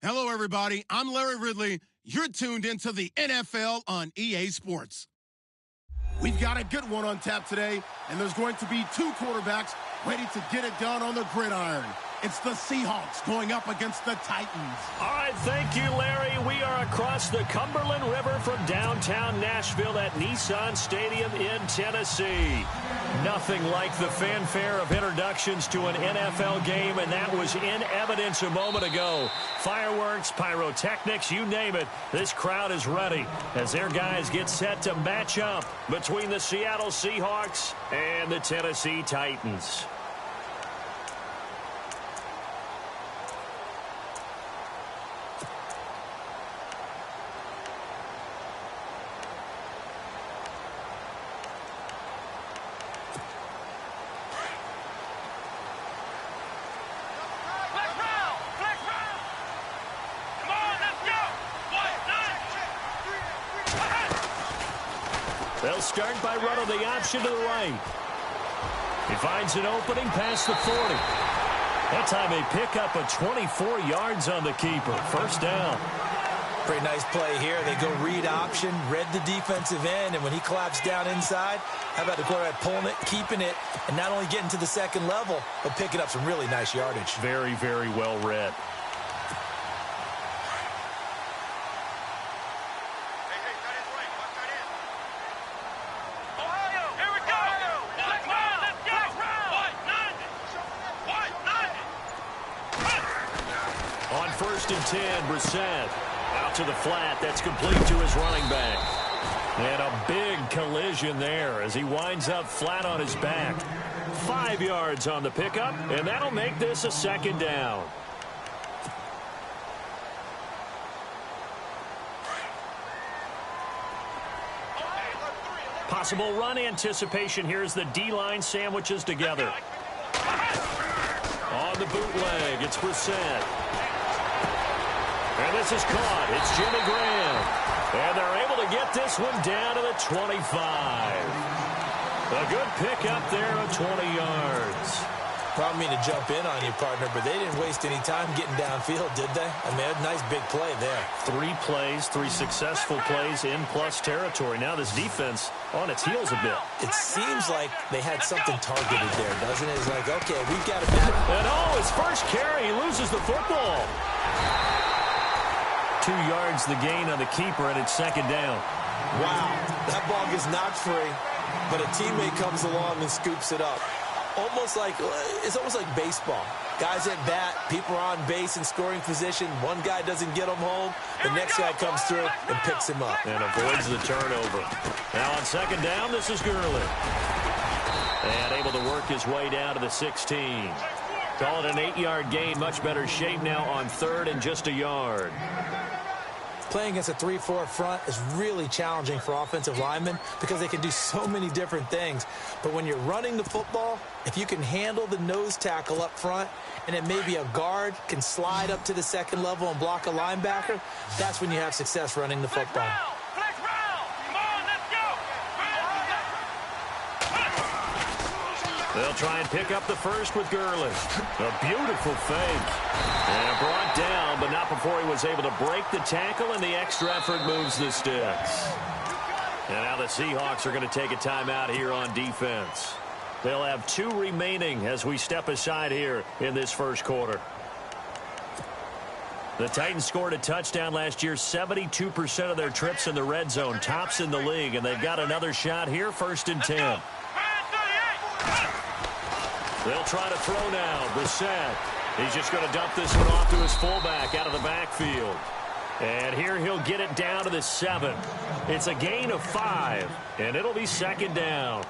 Hello, everybody. I'm Larry Ridley. You're tuned into the NFL on EA Sports. We've got a good one on tap today, and there's going to be two quarterbacks ready to get it done on the gridiron. It's the Seahawks going up against the Titans. All right, thank you, Larry. We are across the Cumberland River from downtown Nashville at Nissan Stadium in Tennessee. Nothing like the fanfare of introductions to an NFL game, and that was in evidence a moment ago. Fireworks, pyrotechnics, you name it. This crowd is ready as their guys get set to match up between the Seattle Seahawks and the Tennessee Titans. They'll start by running the option to the right. He finds an opening past the 40. That time they pick up a 24 yards on the keeper. First down. Pretty nice play here. They go read option, read the defensive end, and when he claps down inside, how about the quarterback pulling it, keeping it, and not only getting to the second level, but picking up some really nice yardage. Very, very well read. First and 10, Brissett out to the flat. That's complete to his running back. And a big collision there as he winds up flat on his back. 5 yards on the pickup, and that'll make this a second down. Possible run anticipation here as the D-line sandwiches together. On the bootleg, it's Brissett. And this is caught. It's Jimmy Graham. And they're able to get this one down to the 25. A good pickup there of 20 yards. Probably mean to jump in on you, partner, but they didn't waste any time getting downfield, did they? I mean, a nice big play there. 3 plays, 3 successful plays in plus territory. Now this defense on its heels a bit. It seems like they had something targeted there, doesn't it? It's like, okay, we've got to... And his first carry, he loses the football. 2 yards the gain on the keeper, and it's second down. Wow, that ball gets knocked free, but a teammate comes along and scoops it up. It's almost like baseball. Guys at bat, people are on base in scoring position. One guy doesn't get him home. The next guy comes through and picks him up. And avoids the turnover. Now on second down, this is Gurley. And able to work his way down to the 16. Call it an 8-yard gain. Much better shape now on third and just a yard. Playing against a 3-4 front is really challenging for offensive linemen because they can do so many different things. But when you're running the football, if you can handle the nose tackle up front and then maybe a guard can slide up to the second level and block a linebacker, that's when you have success running the football. They'll try and pick up the first with Gurley. A beautiful fake. And brought down, but not before he was able to break the tackle, and the extra effort moves the sticks. And now the Seahawks are going to take a timeout here on defense. They'll have 2 remaining as we step aside here in this first quarter. The Titans scored a touchdown last year, 72% of their trips in the red zone, tops in the league, and they've got another shot here, first and 10. They'll try to throw now. Brissett. He's just going to dump this one off to his fullback out of the backfield. And here he'll get it down to the 7. It's a gain of 5, and it'll be second down.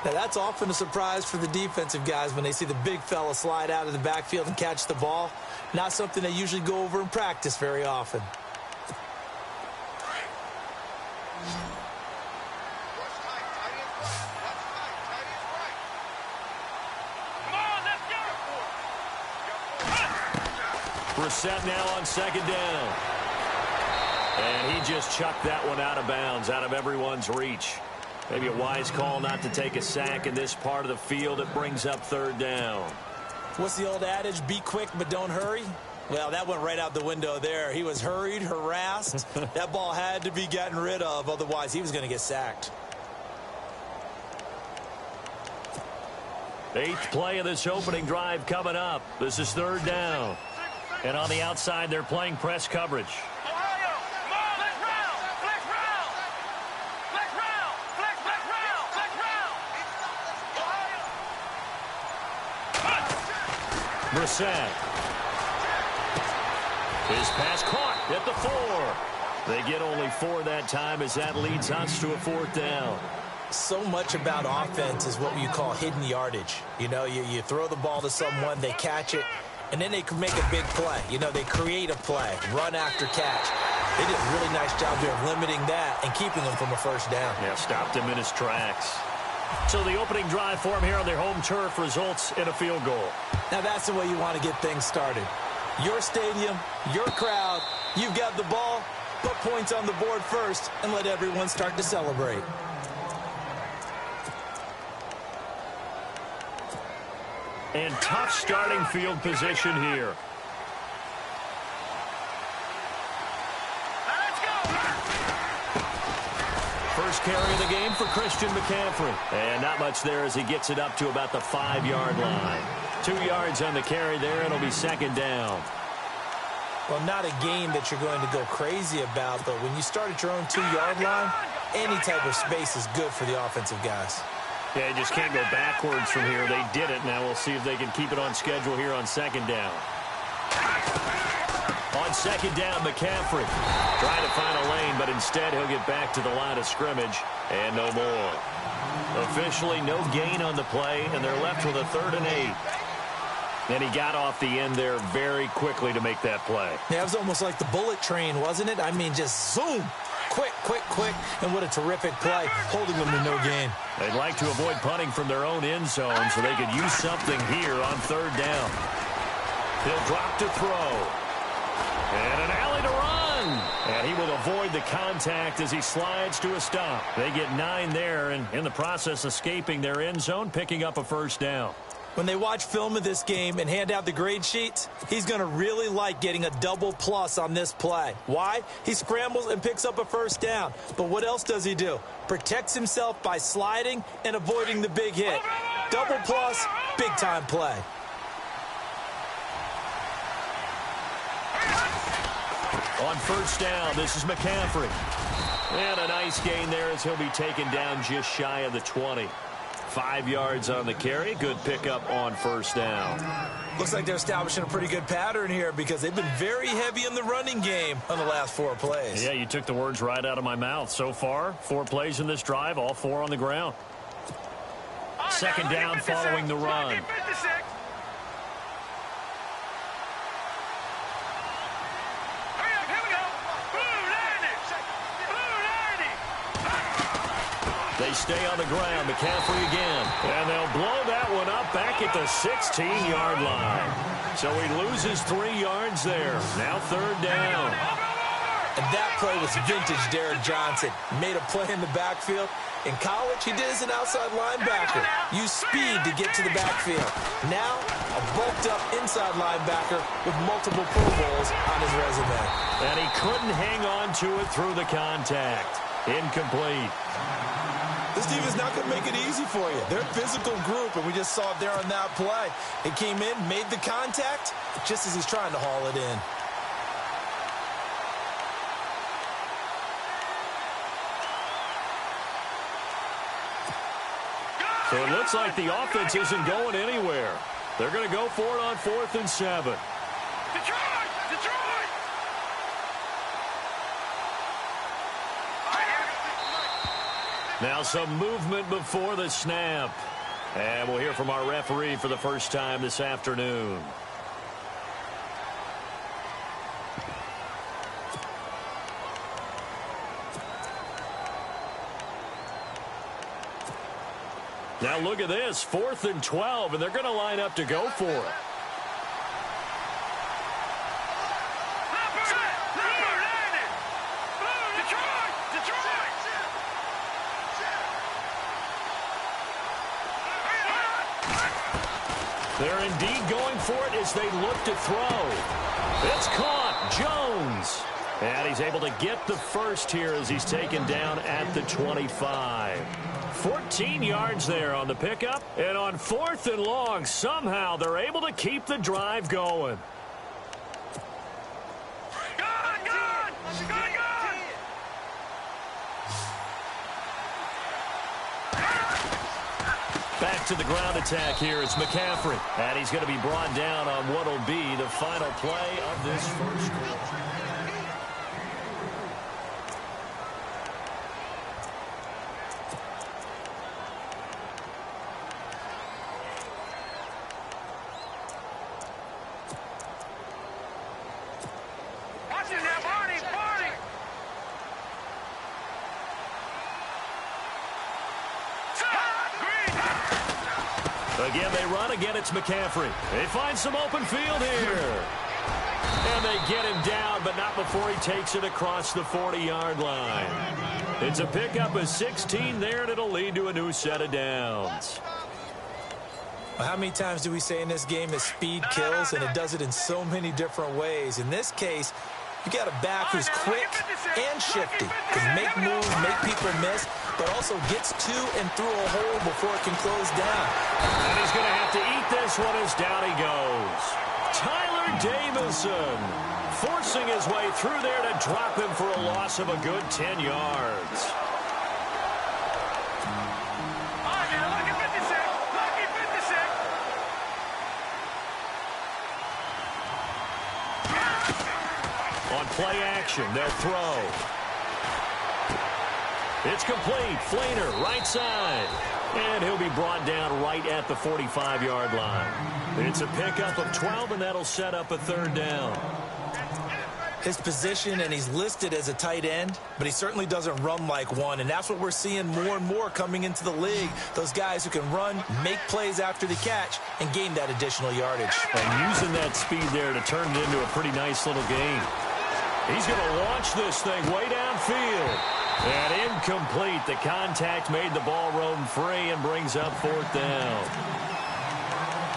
Now, that's often a surprise for the defensive guys when they see the big fella slide out of the backfield and catch the ball. Not something they usually go over in practice very often. Brissett now on second down. And he just chucked that one out of bounds, out of everyone's reach. Maybe a wise call not to take a sack in this part of the field. It brings up third down. What's the old adage? Be quick, but don't hurry. Well, that went right out the window there. He was hurried, harassed. That ball had to be gotten rid of, otherwise he was going to get sacked. 8th play of this opening drive coming up. This is 3rd down. And on the outside, they're playing press coverage. Brissett. His pass caught at the 4. They get only 4 that time as that leads us to a 4th down. So much about offense is what you call hidden yardage. You know, you throw the ball to someone, they catch it, and then they can make a big play. You know, they create a play, run after catch. They did a really nice job there of limiting that and keeping him from a 1st down. Yeah, stopped him in his tracks. So the opening drive for him here on their home turf results in a field goal. Now that's the way you want to get things started. Your stadium, your crowd, you've got the ball, put points on the board first, and let everyone start to celebrate. And tough starting field position here. First carry of the game for Christian McCaffrey. And not much there as he gets it up to about the 5-yard line. 2 yards on the carry there. It'll be 2nd down. Well, not a game that you're going to go crazy about, but when you start at your own 2-yard line, any type of space is good for the offensive guys. Yeah, you just can't go backwards from here. They did it. Now we'll see if they can keep it on schedule here on 2nd down. On 2nd down, McCaffrey trying to find a lane, but instead he'll get back to the line of scrimmage and no more. Officially no gain on the play, and they're left with a 3rd and 8. And he got off the end there very quickly to make that play. Yeah, it was almost like the bullet train, wasn't it? I mean, just zoom. Quick, quick, quick. And what a terrific play, holding them to no gain. They'd like to avoid punting from their own end zone so they could use something here on 3rd down. He'll drop to throw. And an alley to run. And he will avoid the contact as he slides to a stop. They get 9 there, and in the process escaping their end zone, picking up a 1st down. When they watch film of this game and hand out the grade sheets, he's going to really like getting a double plus on this play. Why? He scrambles and picks up a 1st down. But what else does he do? Protects himself by sliding and avoiding the big hit. Double plus, big-time play. On 1st down, this is McCaffrey. And a nice gain there as he'll be taken down just shy of the 20. 5 yards on the carry. Good pickup on 1st down. Looks like they're establishing a pretty good pattern here because they've been very heavy in the running game on the last 4 plays. Yeah, you took the words right out of my mouth. So far, 4 plays in this drive, all 4 on the ground. 2nd down following the run. They stay on the ground. McCaffrey again. And they'll blow that one up back at the 16-yard line. So he loses 3 yards there. Now 3rd down. And that play was vintage Derek Johnson. Made a play in the backfield. In college, he did as an outside linebacker. Used speed to get to the backfield. Now, a bulked-up inside linebacker with multiple Pro Bowls on his resume. And he couldn't hang on to it through the contact. Incomplete. This team is not going to make it easy for you. They're a physical group, and we just saw it there on that play. He came in, made the contact, just as he's trying to haul it in. So it looks like the offense isn't going anywhere. They're going to go for it on 4th and 7. Now some movement before the snap. And we'll hear from our referee for the first time this afternoon. Now look at this, 4th and 12, and they're going to line up to go for it. They're indeed going for it as they look to throw. It's caught. Jones. And he's able to get the first here as he's taken down at the 25. 14 yards there on the pickup. And on 4th and long, somehow they're able to keep the drive going. Back to the ground attack here. It's McCaffrey. And he's going to be brought down on what will be the final play of this first quarter. Again, they run. Again, it's McCaffrey. They find some open field here. And they get him down, but not before he takes it across the 40-yard line. It's a pickup of 16 there, and it'll lead to a new set of downs. Well, how many times do we say in this game that speed kills, and it does it in so many different ways? In this case, you got a back who's quick and shifty, can make moves, make people miss, but also gets to and through a hole before it can close down. And he's going to have to eat this one as down he goes. Tyler Davison forcing his way through there to drop him for a loss of a good 10 yards. On play action, they'll throw. It's complete. Flainer, right side. And he'll be brought down right at the 45-yard line. It's a pickup of 12, and that'll set up a 3rd down. His position, and he's listed as a tight end, but he certainly doesn't run like one, and that's what we're seeing more and more coming into the league. Those guys who can run, make plays after the catch, and gain that additional yardage. And using that speed there to turn it into a pretty nice little game. He's going to launch this thing way downfield. And incomplete. The contact made the ball roam free and brings up 4th down.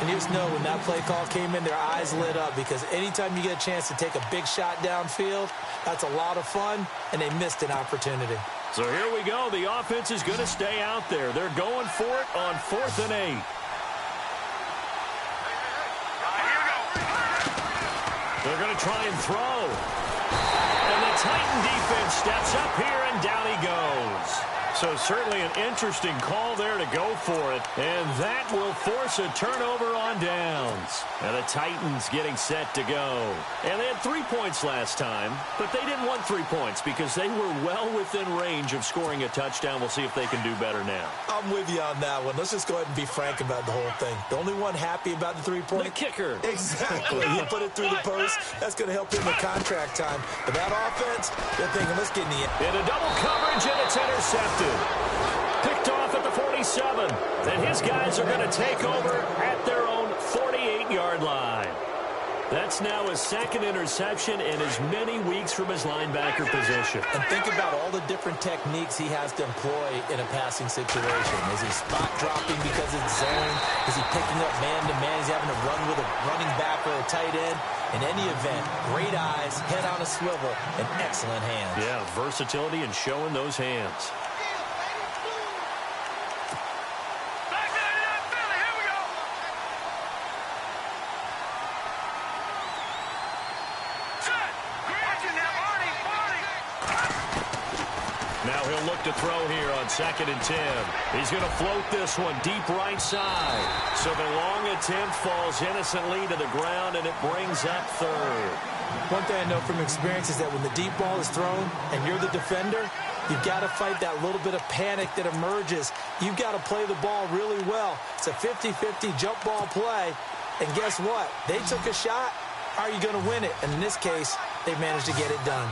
And you just know when that play call came in, their eyes lit up, because anytime you get a chance to take a big shot downfield, that's a lot of fun, and they missed an opportunity. So here we go. The offense is going to stay out there. They're going for it on 4th and 8. They're going to try and throw. And the Titan defense steps up here, and down he goes. So certainly an interesting call there to go for it. And that will force a turnover on downs. And the Titans getting set to go. And they had 3 points last time, but they didn't want 3 points because they were well within range of scoring a touchdown. We'll see if they can do better now. I'm with you on that one. Let's just go ahead and be frank about the whole thing. The only one happy about the 3-point? The kicker. Exactly. He put it through the post. That's going to help him with contract time. But that offense, they're thinking, let's get in the end. In a double coverage, and it's intercepted. Picked off at the 47. And his guys are going to take over at their own 48-yard line. That's now his 2nd interception in as many weeks from his linebacker position. And think about all the different techniques he has to employ in a passing situation. Is he spot dropping because it's zone? Is he picking up man-to-man? Is he having to run with a running back or a tight end? In any event, great eyes, head on a swivel, and excellent hands. Yeah, versatility and showing those hands. Now he'll look to throw here on 2nd and 10. He's going to float this one deep right side. So the long attempt falls innocently to the ground, and it brings up 3rd. One thing I know from experience is that when the deep ball is thrown and you're the defender, you've got to fight that little bit of panic that emerges. You've got to play the ball really well. It's a 50-50 jump ball play. And guess what? They took a shot. How are you going to win it? And in this case, they managed to get it done.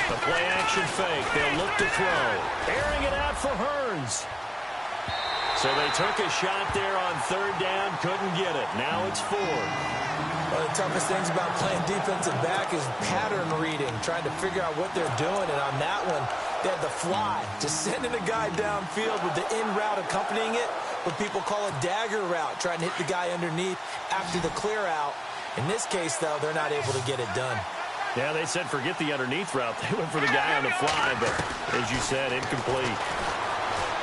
The play-action fake. They'll look to throw. Airing it out for Hearns. So they took a shot there on 3rd down. Couldn't get it. Now it's 4th. One of the toughest things about playing defensive back is pattern reading, trying to figure out what they're doing. And on that one, they had the fly, just sending a guy downfield with the in route accompanying it. what people call a dagger route, trying to hit the guy underneath after the clear out. In this case, though, they're not able to get it done. Yeah, they said forget the underneath route. They went for the guy on the fly, but as you said, incomplete.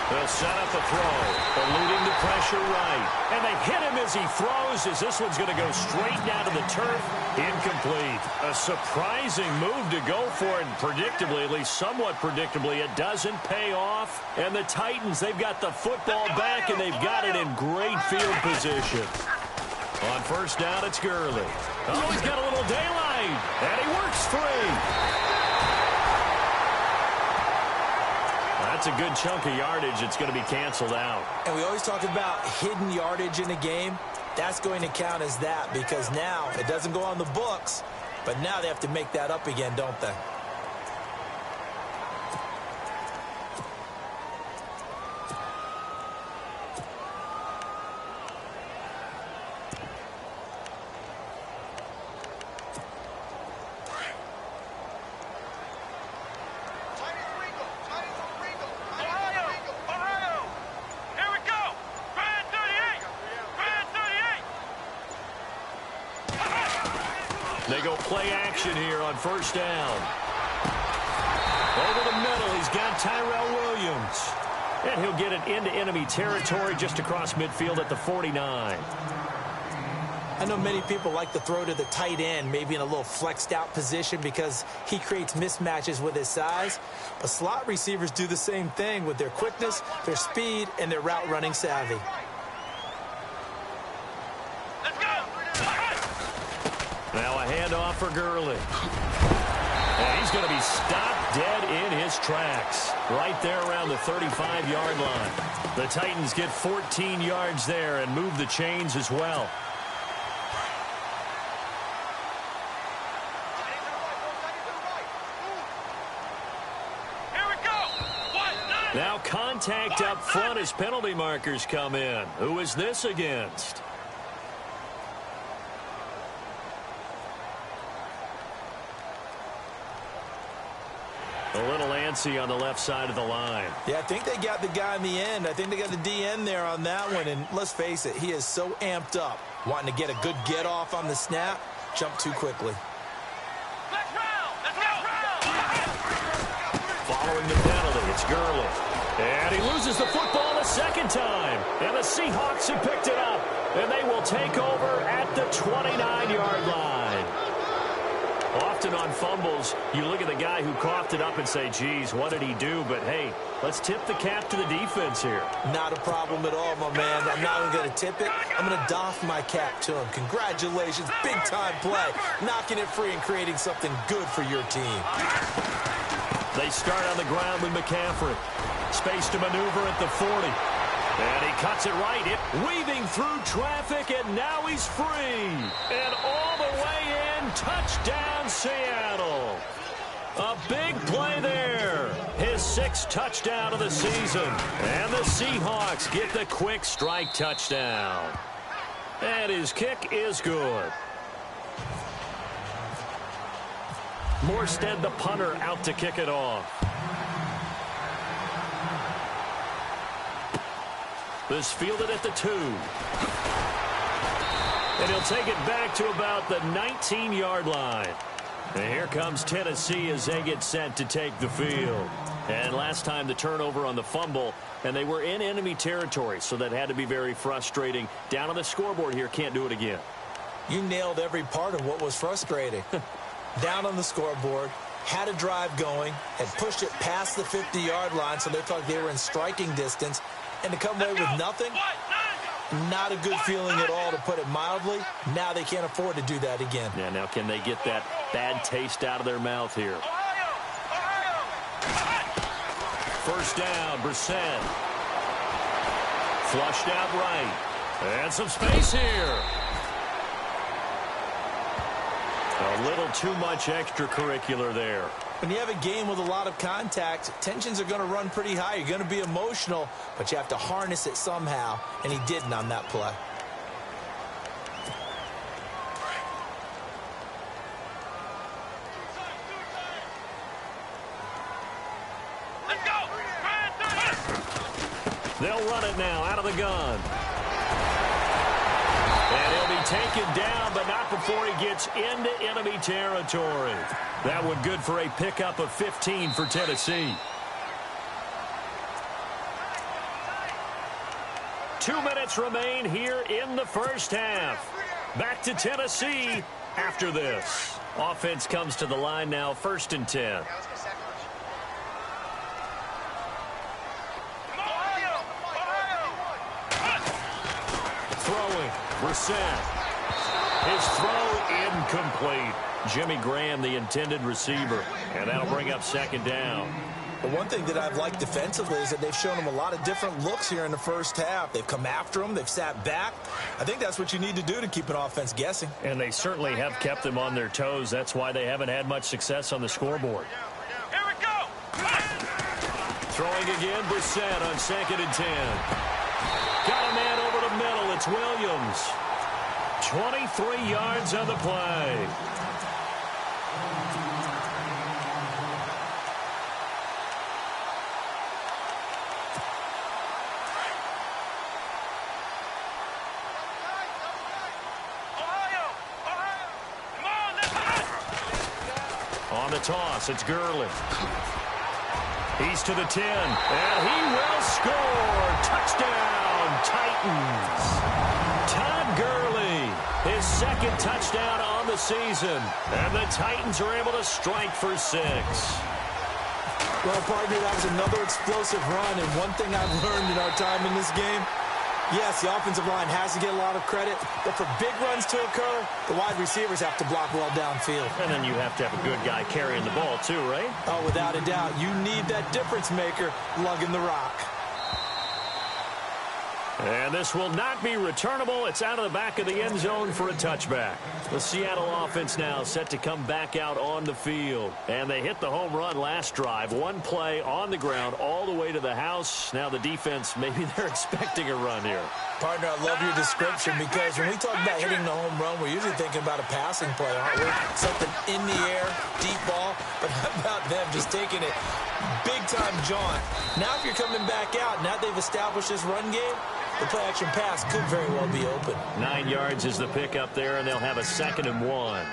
They'll set up a throw, eluding the pressure right. And they hit him as he throws, as this one's going to go straight down to the turf. Incomplete. A surprising move to go for it, and predictably, at least somewhat predictably, it doesn't pay off. And the Titans, they've got the football back, and they've got it in great field position. On first down, it's Gurley. Oh, he's got a little daylight, and he works free. That's a good chunk of yardage. It's going to be canceled out. And we always talk about hidden yardage in a game. That's going to count as that because now it doesn't go on the books, but now they have to make that up again, don't they? They go play action here on first down. Over the middle, he's got Tyrell Williams. And he'll get it into enemy territory just across midfield at the 49. I know many people like to throw to the tight end, maybe in a little flexed out position because he creates mismatches with his size. But slot receivers do the same thing with their quickness, their speed, and their route running savvy. Now a handoff for Gurley. And he's going to be stopped dead in his tracks. Right there around the 35-yard line. The Titans get 14 yards there and move the chains as well. Now contact up front as penalty markers come in. Who is this against? A little antsy on the left side of the line. Yeah, I think they got the guy in the end. I think they got the DN there on that one. And let's face it, he is so amped up, wanting to get a good get off on the snap, jump too quickly. Following the penalty, it's Gurley. And he loses the football the second time. And the Seahawks have picked it up. And they will take over at the 29-yard line. Often on fumbles, you look at the guy who coughed it up and say, geez, what did he do? But, hey, let's tip the cap to the defense here. Not a problem at all, my man. I'm not even going to tip it. I'm going to doff my cap to him. Congratulations. Big-time play. Knocking it free and creating something good for your team. They start on the ground with McCaffrey. Space to maneuver at the 40. And he cuts it right. Weaving through traffic, and now he's free. And all the way in, touchdown Seattle. A big play there. His 6th touchdown of the season. And the Seahawks get the quick strike touchdown. And his kick is good. Morstead, the punter, out to kick it off. This fielded at the 2. And he'll take it back to about the 19-yard line. And here comes Tennessee as they get set to take the field. And last time the turnover on the fumble, and they were in enemy territory, so that had to be very frustrating. Down on the scoreboard here, can't do it again. You nailed every part of what was frustrating. Down on the scoreboard, had a drive going, had pushed it past the 50-yard line, so they thought they were in striking distance. And to come away with nothing, not a good feeling at all, to put it mildly. Now they can't afford to do that again. Yeah, now can they get that bad taste out of their mouth here? First down, Brissett. Flushed out right. And some space here. A little too much extracurricular there. When you have a game with a lot of contact, tensions are going to run pretty high. You're going to be emotional, but you have to harness it somehow, and he didn't on that play. They'll run it now out of the gun. And he'll be taken down, but not before he gets into enemy territory. That one good for a pickup of 15 for Tennessee. 2 minutes remain here in the first half. Back to Tennessee after this. Offense comes to the line now, 1st and 10. Throwing, Brissett. His throw incomplete. Jimmy Graham, the intended receiver. And that'll bring up 2nd down. The one thing that I've liked defensively is that they've shown him a lot of different looks here in the first half. They've come after him. They've sat back. I think that's what you need to do to keep an offense guessing. And they certainly have kept them on their toes. That's why they haven't had much success on the scoreboard. Here we go. Throwing again, Brissett on 2nd and 10. Got a man over the middle. It's Williams. 23 yards on the play. On the toss, it's Gurley. He's to the 10, and he will score. Touchdown, Titans. Todd Gurley, his 2nd touchdown on the season. And the Titans are able to strike for 6. Well, partner, that was another explosive run, and one thing I've learned in our time in this game, yes, the offensive line has to get a lot of credit, but for big runs to occur, the wide receivers have to block well downfield. And then you have to have a good guy carrying the ball too, right? Oh, without a doubt. You need that difference maker lugging the rock. And this will not be returnable. It's out of the back of the end zone for a touchback. The Seattle offense now set to come back out on the field. And they hit the home run last drive. One play on the ground all the way to the house. Now the defense, maybe they're expecting a run here. Partner, I love your description because when we talk about hitting the home run, we're usually thinking about a passing play, aren't we? Something in the air, deep ball. But how about them just taking it big-time jaunt? Now if you're coming back out, now they've established this run game, the play-action pass could very well be open. 9 yards is the pickup there, and they'll have a 2nd and 1.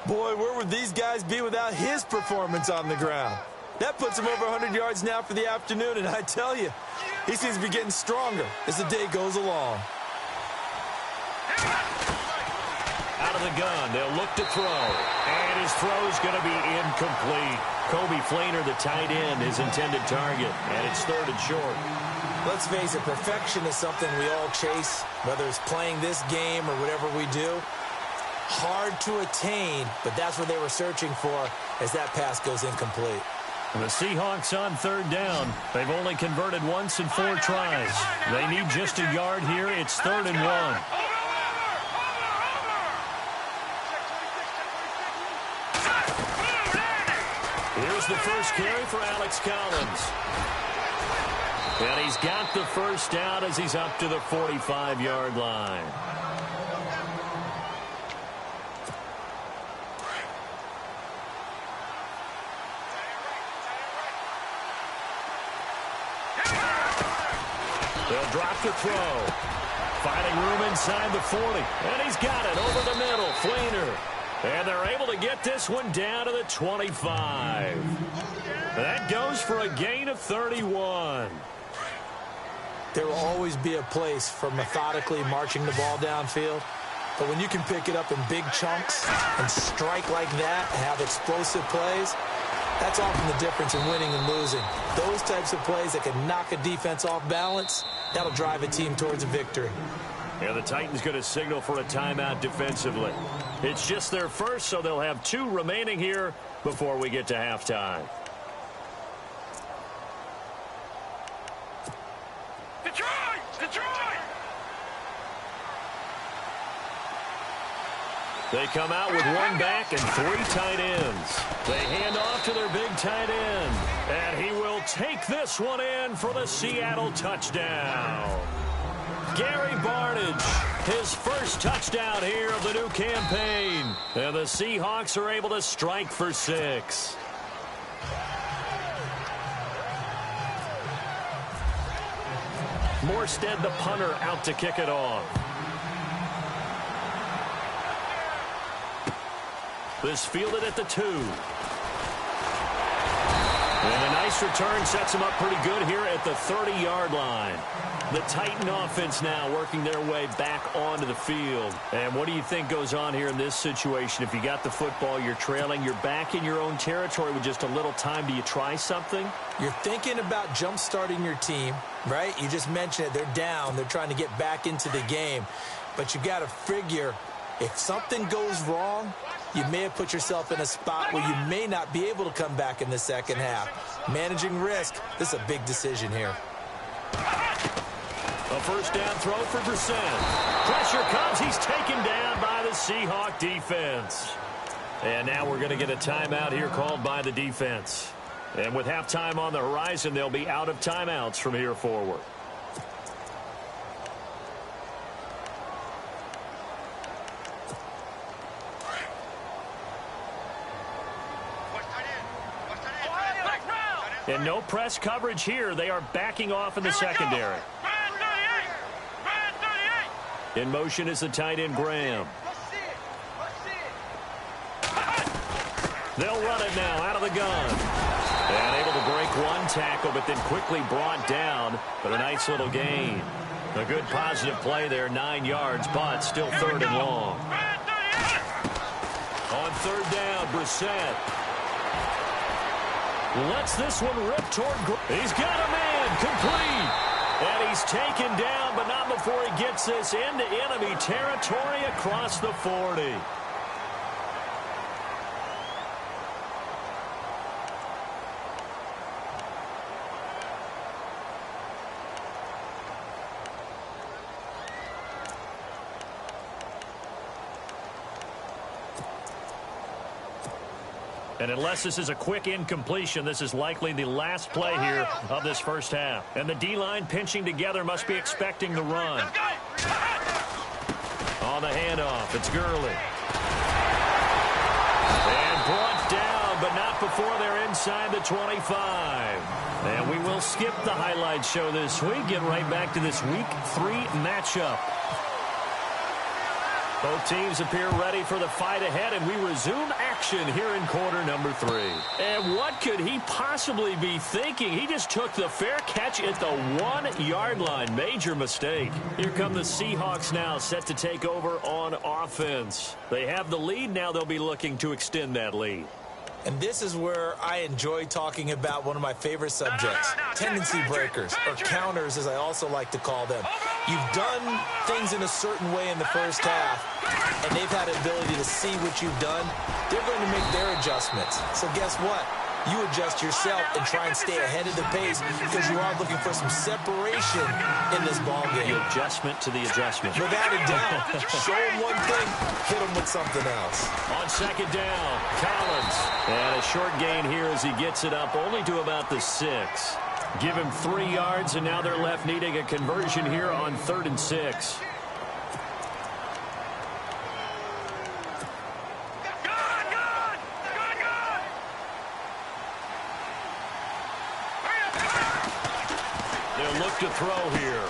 Boy, where would these guys be without his performance on the ground? That puts him over 100 yards now for the afternoon, and I tell you, he seems to be getting stronger as the day goes along. Out of the gun, they'll look to throw. And his throw's going to be incomplete. Kobe Fleener, the tight end, his intended target, and it's 3rd and short. Let's face it, perfection is something we all chase, whether it's playing this game or whatever we do. Hard to attain, but that's what they were searching for as that pass goes incomplete. The Seahawks on 3rd down. They've only converted once in 4 tries. They need just a yard here. It's 3rd and 1. Here's the first carry for Alex Collins. And he's got the first down as he's up to the 45-yard line. They'll drop the throw. Finding room inside the 40. And he's got it over the middle. Fleener. And they're able to get this one down to the 25. That goes for a gain of 31. There will always be a place for methodically marching the ball downfield. But when you can pick it up in big chunks and strike like that and have explosive plays, that's often the difference in winning and losing. Those types of plays that can knock a defense off balance, that'll drive a team towards a victory. Yeah, the Titans going to signal for a timeout defensively. It's just their first, so they'll have 2 remaining here before we get to halftime. They come out with 1 back and 3 tight ends. They hand off to their big tight end. And he will take this one in for the Seattle touchdown. Gary Barnidge, his first touchdown here of the new campaign. And the Seahawks are able to strike for 6. Morstead, the punter, out to kick it off. This fielded at the 2. And a nice return sets them up pretty good here at the 30-yard line. The Titan offense now working their way back onto the field. And what do you think goes on here in this situation? If you got the football, you're trailing, you're back in your own territory with just a little time. Do you try something? You're thinking about jump-starting your team, right? You just mentioned it. They're down. They're trying to get back into the game. But you got to figure if something goes wrong, you may have put yourself in a spot where you may not be able to come back in the second half. Managing risk, this is a big decision here. A first down throw for Brissett. Pressure comes. He's taken down by the Seahawk defense. And now we're going to get a timeout here called by the defense. And with halftime on the horizon, they'll be out of timeouts from here forward. And no press coverage here. They are backing off in the secondary. In motion is the tight end, Graham. They'll run it now out of the gun. And able to break one tackle, but then quickly brought down. But a nice little gain. A good positive play there, 9 yards, but still third and long. On third down, Brissett lets this one rip toward. He's got a man, complete. And he's taken down, but not before he gets this into enemy territory across the 40. And unless this is a quick incompletion, this is likely the last play here of this first half. And the D-line pinching together must be expecting the run. On the handoff, it's Gurley. And brought down, but not before they're inside the 25. And we will skip the highlight show this week. Get right back to this Week 3 matchup. Both teams appear ready for the fight ahead, and we resume action here in quarter number 3. And what could he possibly be thinking? He just took the fair catch at the 1-yard line. Major mistake. Here come the Seahawks now, set to take over on offense. They have the lead. Now they'll be looking to extend that lead. And this is where I enjoy talking about one of my favorite subjects, tendency breakers, or counters as I also like to call them. You've done things in a certain way in the first half, and they've had the ability to see what you've done. They're going to make their adjustments. So guess what? You adjust yourself and try and stay ahead of the pace because you are looking for some separation in this ballgame. The adjustment to the adjustment. Without a doubt. Show them one thing, hit them with something else. On second down, Collins. And a short gain here as he gets it up only to about the 6. Give him 3 yards, and now they're left needing a conversion here on 3rd and 6. They'll look to throw here.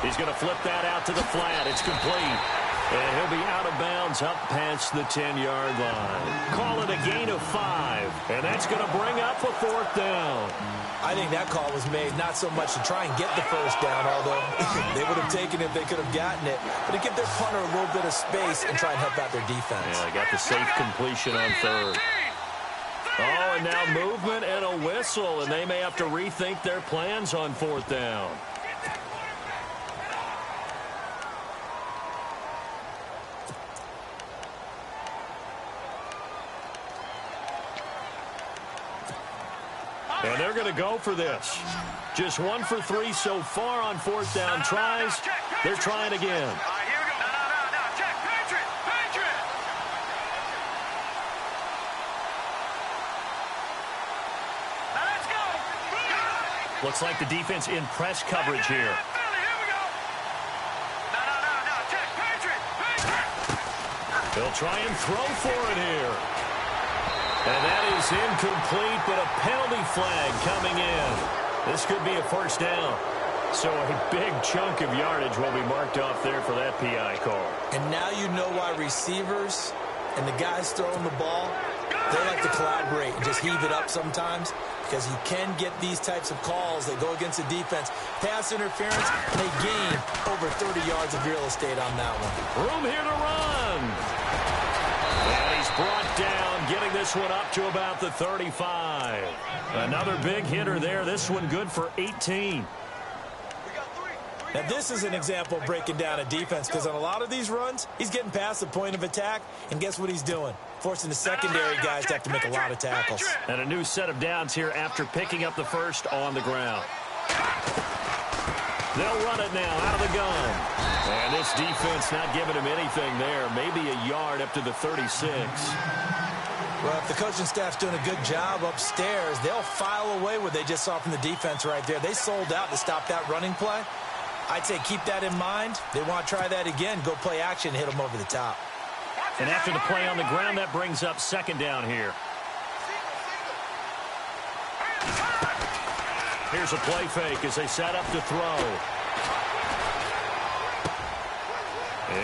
He's going to flip that out to the flat. It's complete. And he'll be out of bounds up past the 10-yard line. Call it a gain of 5. And that's going to bring up a 4th down. I think that call was made not so much to try and get the first down, although they would have taken it if they could have gotten it, but to give their punter a little bit of space and try and help out their defense. Yeah, they got the safe completion on 3rd. Oh, and now movement and a whistle, and they may have to rethink their plans on 4th down. And they're going to go for this. Just 1 for 3 so far on 4th down tries. They're trying again. Looks like the defense in press coverage here. They'll try and throw for it here. And that is incomplete, but a penalty flag coming in. This could be a first down. So a big chunk of yardage will be marked off there for that PI call. And now you know why receivers and the guys throwing the ball, they like to collaborate and just heave it up sometimes, because you can get these types of calls that go against the defense. Pass interference, and they gain over 30 yards of real estate on that one. Room here to run. And he's brought down, getting this one up to about the 35. Another big hitter there. This one good for 18. Now, this is an example of breaking down a defense, because on a lot of these runs, he's getting past the point of attack, and guess what he's doing? Forcing the secondary guys to have to make a lot of tackles. And a new set of downs here after picking up the first on the ground. They'll run it now out of the gun. And this defense not giving him anything there. Maybe a yard up to the 36. Well, if the coaching staff's doing a good job upstairs, they'll file away what they just saw from the defense right there. They sold out to stop that running play. I'd say keep that in mind. They want to try that again. Go play action, hit them over the top. And after the play on the ground, that brings up second down here. Here's a play fake as they set up to throw.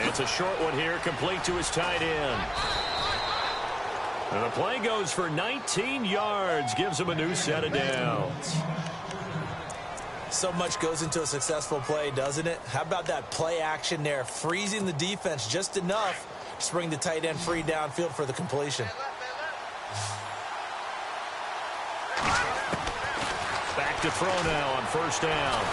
It's a short one here, complete to his tight end. And the play goes for 19 yards, gives him a new set of downs. So much goes into a successful play, doesn't it? How about that play action there, freezing the defense just enough to bring the tight end free downfield for the completion. Back to throw now on first down.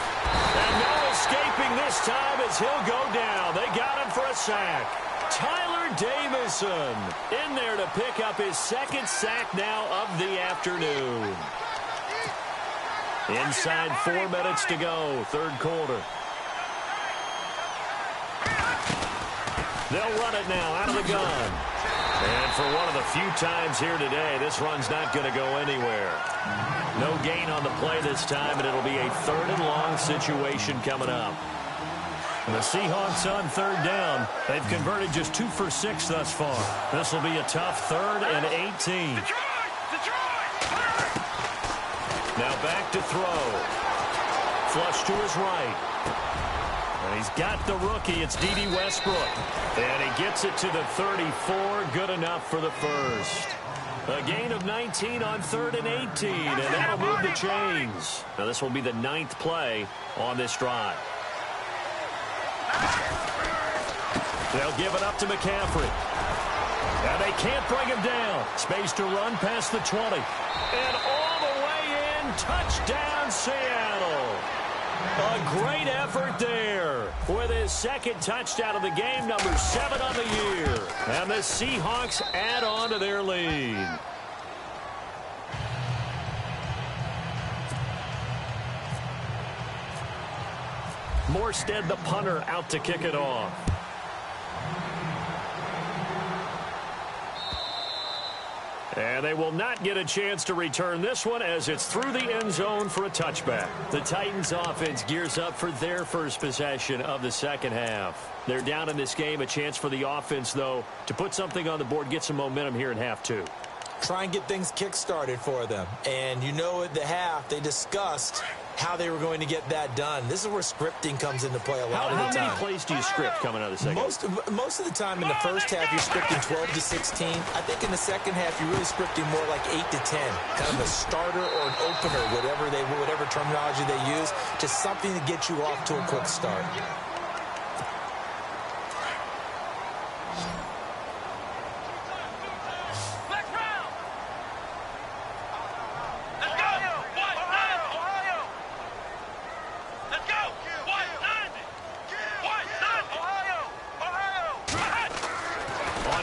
And no escaping this time as he'll go down. They got him for a sack. Tyler Davison in there to pick up his second sack now of the afternoon. Inside 4 minutes to go, third quarter. They'll run it now out of the gun. And for one of the few times here today, this run's not going to go anywhere. No gain on the play this time, and it'll be a third and long situation coming up. And the Seahawks on third down. They've converted just 2 for 6 thus far. This will be a tough third and 18. Now back to throw. Flush to his right. And he's got the rookie. It's D.D. Westbrook. And he gets it to the 34. Good enough for the first. A gain of 19 on third and 18. And that'll move the chains. Now this will be the 9th play on this drive. They'll give it up to McCaffrey. And they can't bring him down. Space to run past the 20. And all the way in. Touchdown, Seattle. A great effort there with his second touchdown of the game, number 7 on the year. And the Seahawks add on to their lead. Morstead, the punter, out to kick it off. And they will not get a chance to return this one as it's through the end zone for a touchback. The Titans offense gears up for their first possession of the second half. They're down in this game. A chance for the offense, though, to put something on the board, get some momentum here in half 2. Try and get things kick-started for them. And you know at the half, they discussed how they were going to get that done. This is where scripting comes into play a lot of the time. How many plays do you script coming out of the second? Most of the time in the first half, you're scripting 12 to 16. I think in the second half, you're really scripting more like 8 to 10. Kind of a starter or an opener, whatever terminology they use, just something to get you off to a quick start.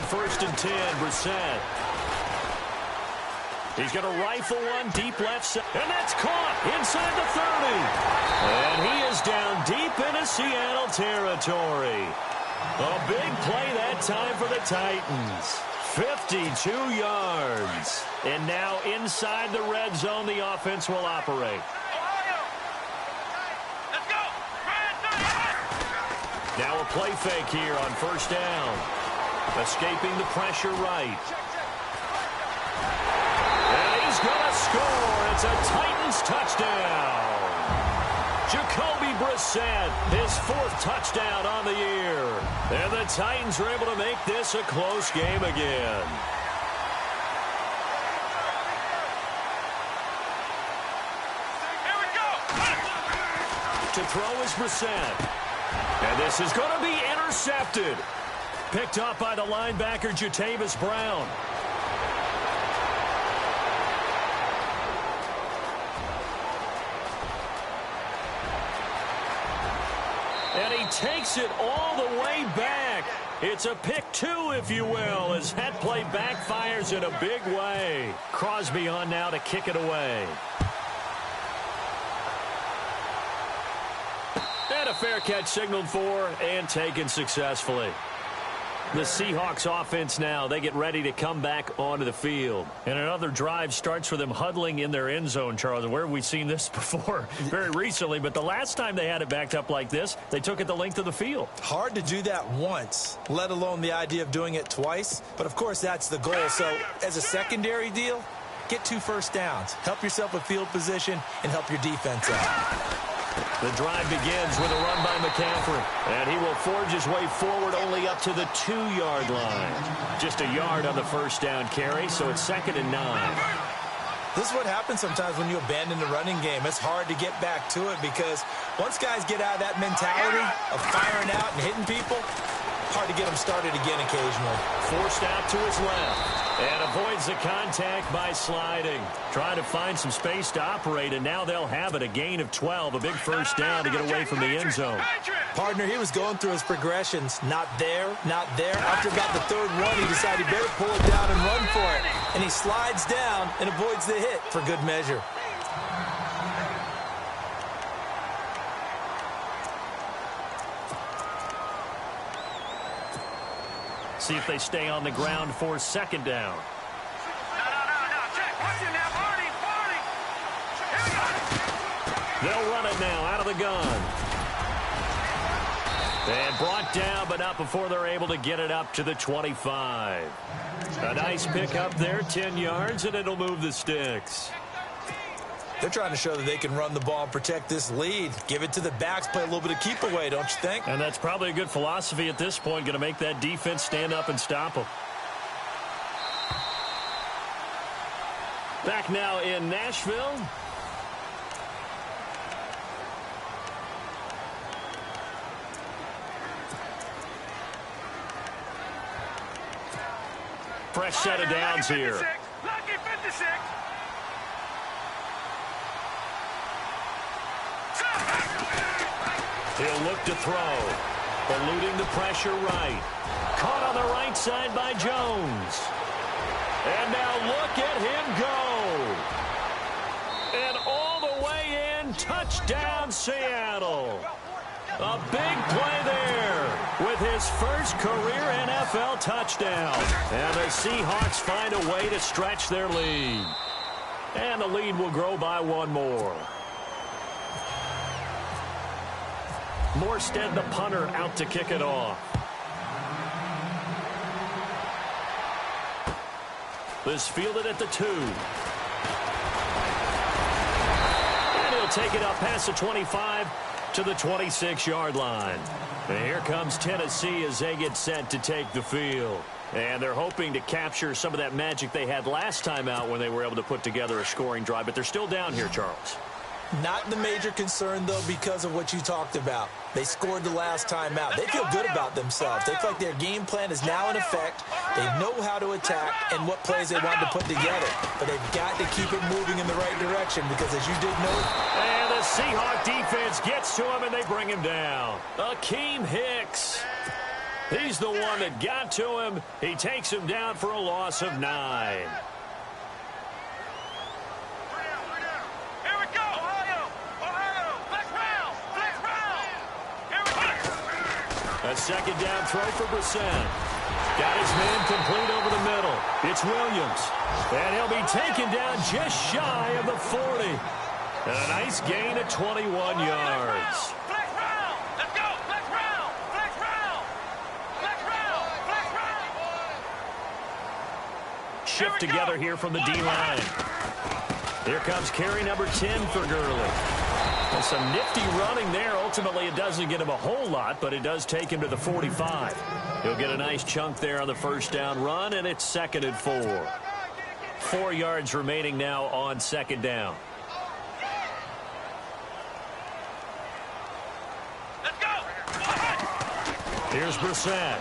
First and 10, Brissett. He's going to rifle one deep left side. And that's caught inside the 30. And he is down deep into Seattle territory. A big play that time for the Titans. 52 yards. And now inside the red zone, the offense will operate. Now a play fake here on first down. Escaping the pressure right. And he's going to score. It's a Titans touchdown. Jacoby Brissett, his 4th touchdown on the year. And the Titans are able to make this a close game again. To throw is Brissett. And this is going to be intercepted. Picked up by the linebacker, Jatavis Brown. And he takes it all the way back. It's a pick 2, if you will, as that play backfires in a big way. Crosby on now to kick it away. And a fair catch signaled for and taken successfully. The Seahawks offense now, they get ready to come back onto the field. And another drive starts for them huddling in their end zone, Charles. Where have we seen this before? Very recently, but the last time they had it backed up like this, they took it the length of the field. Hard to do that once, let alone the idea of doing it twice. But, of course, that's the goal. So, as a secondary deal, get 2 first downs. Help yourself with field position and help your defense out. The drive begins with a run by McCaffrey. And he will forge his way forward only up to the 2-yard line. Just a yard on the first down carry, so it's 2nd and 9. This is what happens sometimes when you abandon the running game. It's hard to get back to it because once guys get out of that mentality of firing out and hitting people, hard to get them started again occasionally. Forced out to his left. And avoids the contact by sliding. Trying to find some space to operate, and now they'll have it. A gain of 12, a big first down to get away from the end zone. Partner, he was going through his progressions. Not there, not there. After about the 3rd one, he decided he better pull it down and run for it. And he slides down and avoids the hit for good measure. See if they stay on the ground for 2nd down. They'll run it now out of the gun. And brought down, but not before they're able to get it up to the 25. A nice pick up there, 10 yards, and it'll move the sticks. They're trying to show that they can run the ball and protect this lead. Give it to the backs, play a little bit of keep away, don't you think? And that's probably a good philosophy at this point, going to make that defense stand up and stop them. Back now in Nashville. Fresh set of downs here. Lucky 56. He'll look to throw. Eluding the pressure right. Caught on the right side by Jones. And now look at him go. And all the way in, touchdown Seattle. A big play there with his first career NFL touchdown. And the Seahawks find a way to stretch their lead. And the lead will grow by 1 more. Morstead, the punter, out to kick it off. This fielded at the 2. And he'll take it up past the 25 to the 26-yard line. And here comes Tennessee as they get set to take the field. And they're hoping to capture some of that magic they had last time out when they were able to put together a scoring drive. But they're still down here, Charles. Not the major concern, though, because of what you talked about. They scored the last time out. They feel good about themselves. They feel like their game plan is now in effect. They know how to attack and what plays they want to put together. But they've got to keep it moving in the right direction because, as you did note... And the Seahawk defense gets to him, and they bring him down. Akeem Hicks. He's the one that got to him. He takes him down for a loss of 9. A 2nd down throw for Brissett. Got his man complete over the middle. It's Williams. And he'll be taken down just shy of the 40. And a nice gain of 21 yards. Let's go. Flex round. Flex round. Flex round. Flex round. Shift together here from the D-line. Here comes carry number 10 for Gurley. And some nifty running there. Ultimately, it doesn't get him a whole lot, but it does take him to the 45. He'll get a nice chunk there on the first down run, and it's 2nd and 4. 4 yards remaining now on 2nd down. Let's go. Here's Brissett.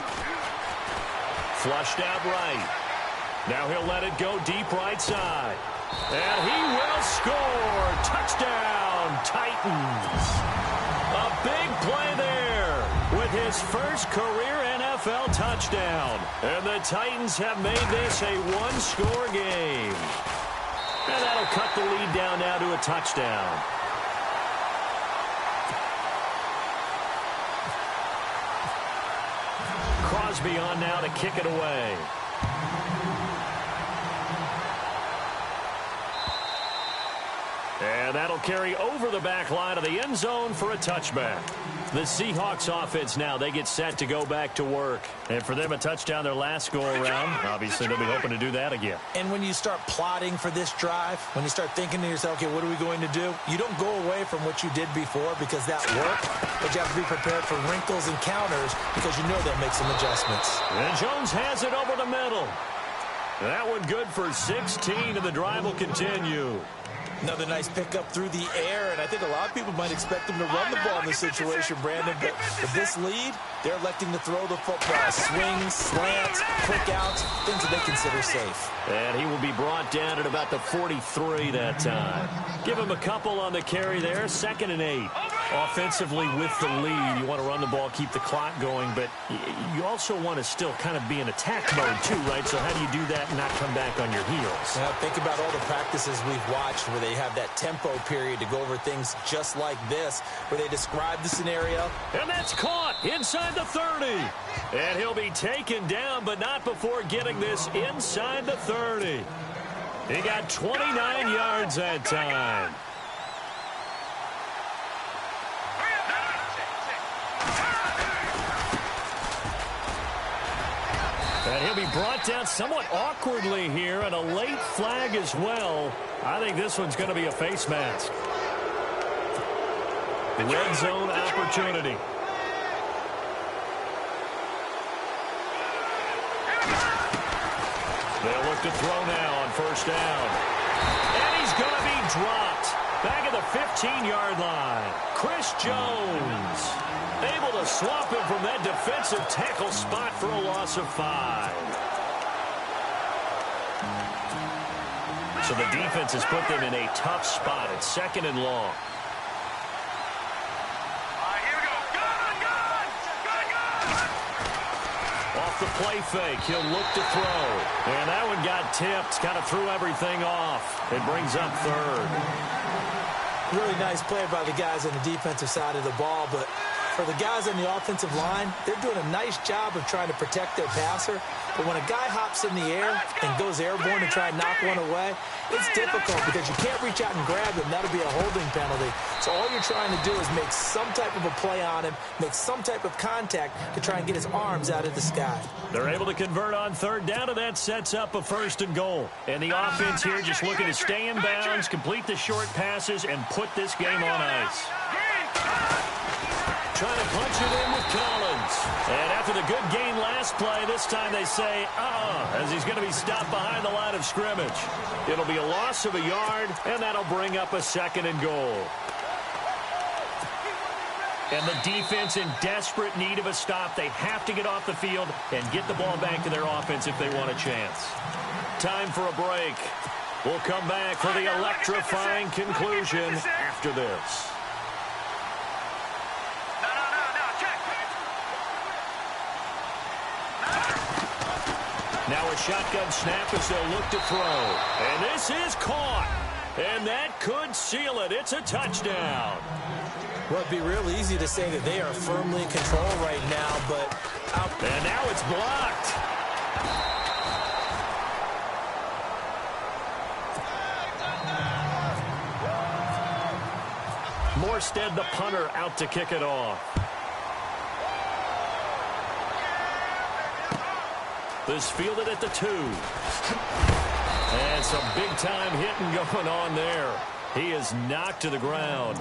Flushed out right. Now he'll let it go deep right side. And he will score. Touchdown, Titans. A big play there with his first career NFL touchdown. And the Titans have made this a one-score game. And that'll cut the lead down now to a touchdown. Crosby on now to kick it away. And that'll carry over the back line of the end zone for a touchback. The Seahawks offense now, they get set to go back to work. And for them, a touchdown their last go-around. Obviously, they'll be hoping to do that again. And when you start plotting for this drive, when you start thinking to yourself, okay, what are we going to do? You don't go away from what you did before because that worked, but you have to be prepared for wrinkles and counters because you know they'll make some adjustments. And Jones has it over the middle. That one good for 16, and the drive will continue. Another nice pickup through the air, and I think a lot of people might expect them to run the ball in this situation, Brandon, but with this lead, they're electing to throw the football. Swings, slants, quick outs, things that they consider safe. And he will be brought down at about the 43 that time. Give him a couple on the carry there, 2nd and 8. Offensively with the lead, you want to run the ball, keep the clock going, but you also want to still kind of be in attack mode too, right? So how do you do that and not come back on your heels? Now, think about all the practices we've watched where they have that tempo period to go over things just like this, where they describe the scenario. And that's caught inside the 30. And he'll be taken down, but not before getting this inside the 30. He got 29 yards that time. And he'll be brought down somewhat awkwardly here, and a late flag as well. I think this one's going to be a face mask. Red zone opportunity. They'll look to throw now on first down. And he's going to be dropped back at the 15-yard line. Chris Jones able to swap him from that defensive tackle spot for a loss of 5. So the defense has put them in a tough spot. It's 2nd and long. Off the play fake, he'll look to throw. And that one got tipped, kind of threw everything off. It brings up 3rd. Really nice play by the guys on the defensive side of the ball, but for the guys on the offensive line, they're doing a nice job of trying to protect their passer. But when a guy hops in the air and goes airborne to try and knock one away, it's difficult because you can't reach out and grab him. That'll be a holding penalty. So all you're trying to do is make some type of a play on him, make some type of contact to try and get his arms out of the sky. They're able to convert on 3rd down, and that sets up a 1st and goal. And the offense here just looking to stay in bounds, complete the short passes, and put this game on ice. Trying to punch it in with Collins. And after the good gain last play, this time they say, as he's going to be stopped behind the line of scrimmage. It'll be a loss of a yard, and that'll bring up a 2nd and goal. And the defense in desperate need of a stop. They have to get off the field and get the ball back to their offense if they want a chance. Time for a break. We'll come back for the electrifying conclusion after this. Now a shotgun snap as they'll look to throw. And this is caught. And that could seal it. It's a touchdown. Well, it'd be real easy to say that they are firmly in control right now, but... And now it's blocked. Morstead, the punter, out to kick it off. This fielded at the 2. And some big-time hitting going on there. He is knocked to the ground.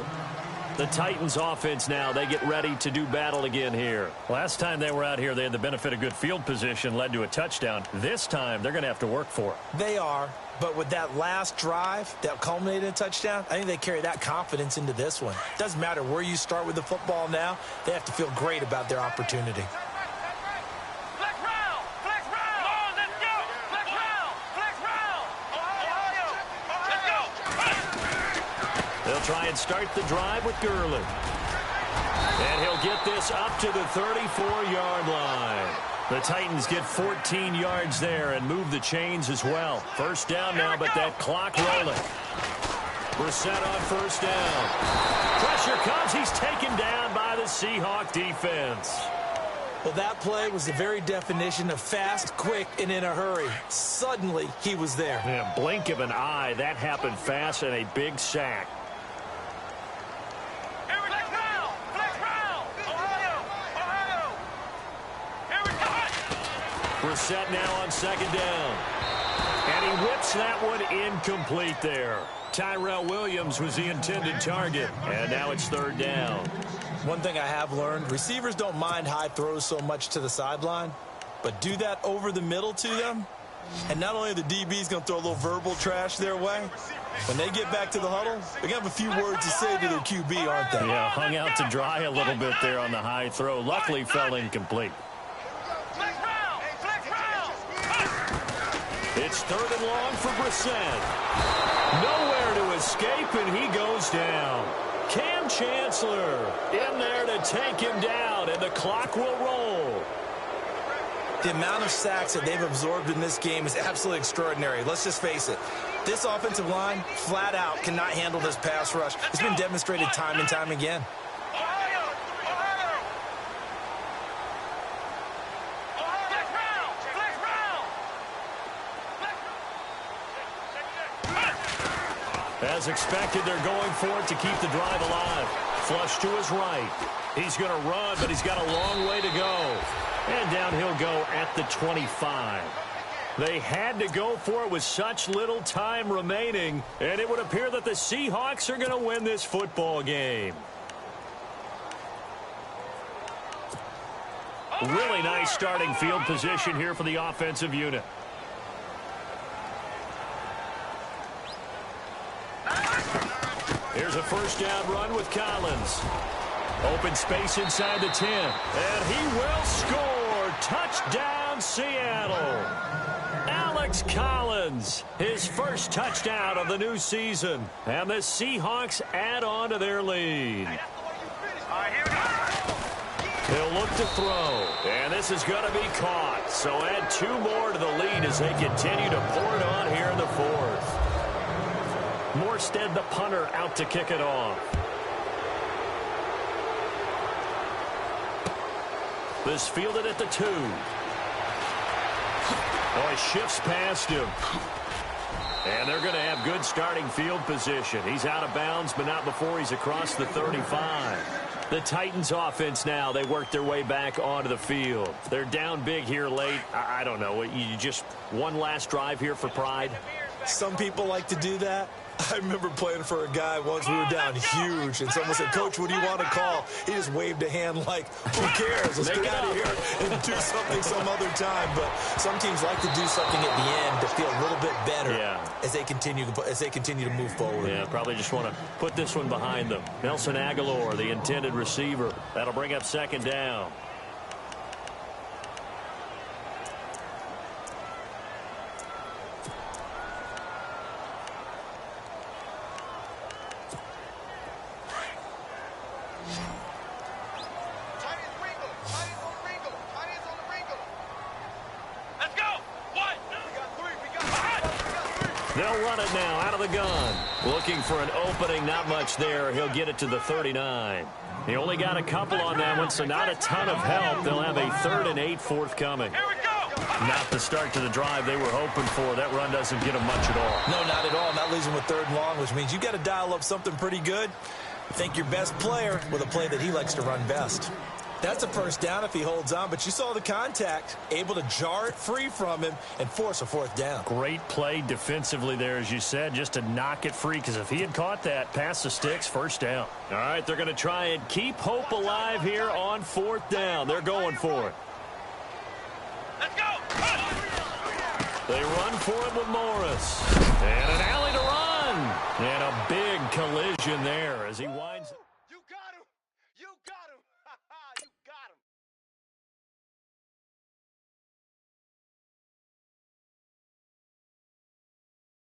The Titans offense now, they get ready to do battle again here. Last time they were out here, they had the benefit of good field position, led to a touchdown. This time, they're going to have to work for it. They are, but with that last drive that culminated in a touchdown, I think they carry that confidence into this one. Doesn't matter where you start with the football now, they have to feel great about their opportunity. They'll try and start the drive with Gurley. And he'll get this up to the 34-yard line. The Titans get 14 yards there and move the chains as well. First down now, but that clock rolling. Brissett on first down. Pressure comes. He's taken down by the Seahawk defense. Well, that play was the very definition of fast, quick, and in a hurry. Suddenly, he was there. Yeah, blink of an eye. That happened fast and a big sack. Brissett now on second down. And he whips that one incomplete there. Tyrell Williams was the intended target. And now it's third down. One thing I have learned, receivers don't mind high throws so much to the sideline, but do that over the middle to them, and not only are the DBs going to throw a little verbal trash their way, when they get back to the huddle, they're going to have a few words to say to their QB, aren't they? Yeah, hung out to dry a little bit there on the high throw. Luckily fell incomplete. It's third and long for Brissett. Nowhere to escape, and he goes down. Cam Chancellor in there to take him down, and the clock will roll. The amount of sacks that they've absorbed in this game is absolutely extraordinary. Let's just face it. This offensive line, flat out, cannot handle this pass rush. It's been demonstrated time and time again. As expected, they're going for it to keep the drive alive. Flush to his right. He's going to run, but he's got a long way to go. And down he'll go at the 25. They had to go for it with such little time remaining, and it would appear that the Seahawks are going to win this football game. Really nice starting field position here for the offensive unit. Here's a first down run with Collins. Open space inside the 10. And he will score. Touchdown, Seattle. Alex Collins, his first touchdown of the new season. And the Seahawks add on to their lead. He'll look to throw. And this is going to be caught. So add two more to the lead as they continue to pour it on here in the fourth. Morstead, the punter, out to kick it off. This fielded at the 2. Oh, he shifts past him. And they're going to have good starting field position. He's out of bounds, but not before he's across the 35. The Titans offense now, they work their way back onto the field. They're down big here late. I don't know. You just one last drive here for pride? Some people like to do that. I remember playing for a guy once. We were down huge, and someone said, "Coach, what do you want to call?" He just waved a hand like, "Who cares? Let's get out of here and do something some other time." But some teams like to do something at the end to feel a little bit better as they continue to move forward. Yeah, probably just want to put this one behind them. Nelson Aguilar, the intended receiver. That'll bring up second down. They'll run it now out of the gun. Looking for an opening, not much there. He'll get it to the 39. He only got a couple on that one, so not a ton of help. They'll have a 3rd and 8 forthcoming. Not the start to the drive they were hoping for. That run doesn't get them much at all. No, not at all. Not losing with 3rd and long, which means you got to dial up something pretty good. Thank your best player with a play that he likes to run best. That's a first down if he holds on, but you saw the contact, able to jar it free from him and force a fourth down. Great play defensively there, as you said, just to knock it free, because if he had caught that, pass the sticks, first down. All right, they're going to try and keep hope alive here on fourth down. They're going for it. Let's go. They run for it with Morris. And an alley to run. And a big collision there as he winds up.